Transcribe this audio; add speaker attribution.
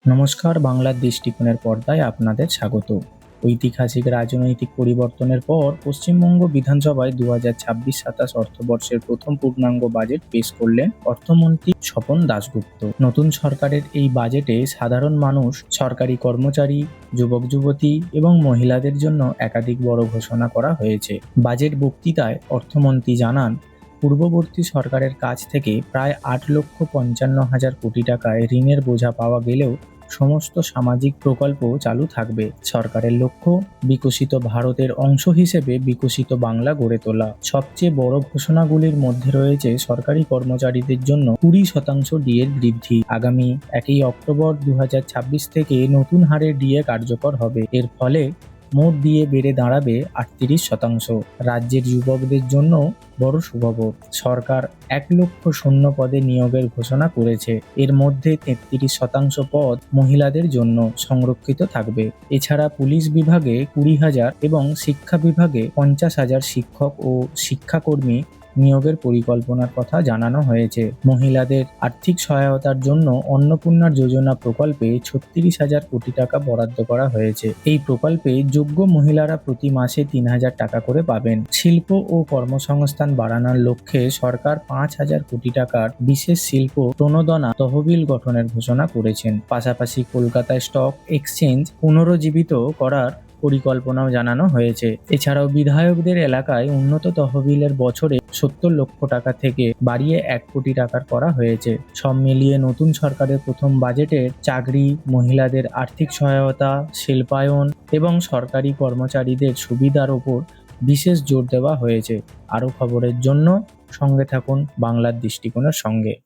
Speaker 1: নমস্কার, বাংলার দৃষ্টিকোণের পর্দায় আপনাদের স্বাগত। ঐতিহাসিক রাজনৈতিক পরিবর্তনের পর পশ্চিমবঙ্গ বিধানসভায় 2026-27 অর্থবর্ষের প্রথম পূর্ণাঙ্গ বাজেট পেশ করলেন অর্থমন্ত্রী স্বপন দাশগুপ্ত। নতুন সরকারের এই বাজেটে সাধারণ মানুষ, সরকারি কর্মচারী, যুবক-যুবতী এবং মহিলাদের জন্য একাধিক বড় ঘোষণা করা হয়েছে। বাজেট বক্তৃতায় অর্থমন্ত্রী জানান, পূর্ববর্তী সরকারের কাছ থেকে প্রায় 8,55,000 কোটি টাকায় ঋণের বোঝা পাওয়া গেলেও সমস্ত সামাজিক প্রকল্প চালু থাকবে। সরকারের লক্ষ্য, বিকশিত ভারতের অংশ হিসেবে বিকশিত বাংলা গড়ে তোলা। সবচেয়ে বড় ঘোষণাগুলির মধ্যে রয়েছে সরকারি কর্মচারীদের জন্য 20% ডিএর বৃদ্ধি। আগামী 1 অক্টোবর 2026 থেকে নতুন হারে ডিএ কার্যকর হবে। এর ফলে মোট ডিএ বেড়ে দাঁড়াবে 38%। রাজ্যের যুবকদের জন্য বড় সুখবর, সরকার 1 লক্ষ শূন্য পদে নিয়োগের ঘোষণা করেছে। এর মধ্যে 33% পদ মহিলাদের জন্য সংরক্ষিত থাকবে। এছাড়া পুলিশ বিভাগে 20,000 এবং শিক্ষা বিভাগে 50,000 শিক্ষক ও শিক্ষাকর্মী নিয়োগের পরিকল্পনার কথা জানানো হয়েছে। মহিলাদের আর্থিক সহায়তার জন্য অন্নপূর্ণা যোজনা প্রকল্পে 36,000 কোটি টাকা বরাদ্দ করা হয়েছে। এই প্রকল্পে যোগ্য মহিলারা প্রতি মাসে 3,000 টাকা করে পাবেন। শিল্প ও কর্মসংস্থান বাড়ানোর লক্ষ্যে সরকার 5,000 কোটি টাকার বিশেষ শিল্প প্রণোদনা তহবিল গঠনের ঘোষণা করেছেন। পাশাপাশি কলকাতায় স্টক এক্সচেঞ্জ পুনরুজ্জীবিত করার পরিকল্পনাও জানানো হয়েছে। এছাড়াও বিধায়কদের এলাকায় উন্নত তহবিলের বছরে 70 লক্ষ টাকা থেকে বাড়িয়ে 1 কোটি টাকার করা হয়েছে। সব মিলিয়ে নতুন সরকারের প্রথম বাজেটের চাকরি, মহিলাদের আর্থিক সহায়তা, শিল্পায়ন এবং সরকারি কর্মচারীদের সুবিধার ওপর বিশেষ জোর দেওয়া হয়েছে। আরও খবরের জন্য সঙ্গে থাকুন বাংলার দৃষ্টিকোণের সঙ্গে।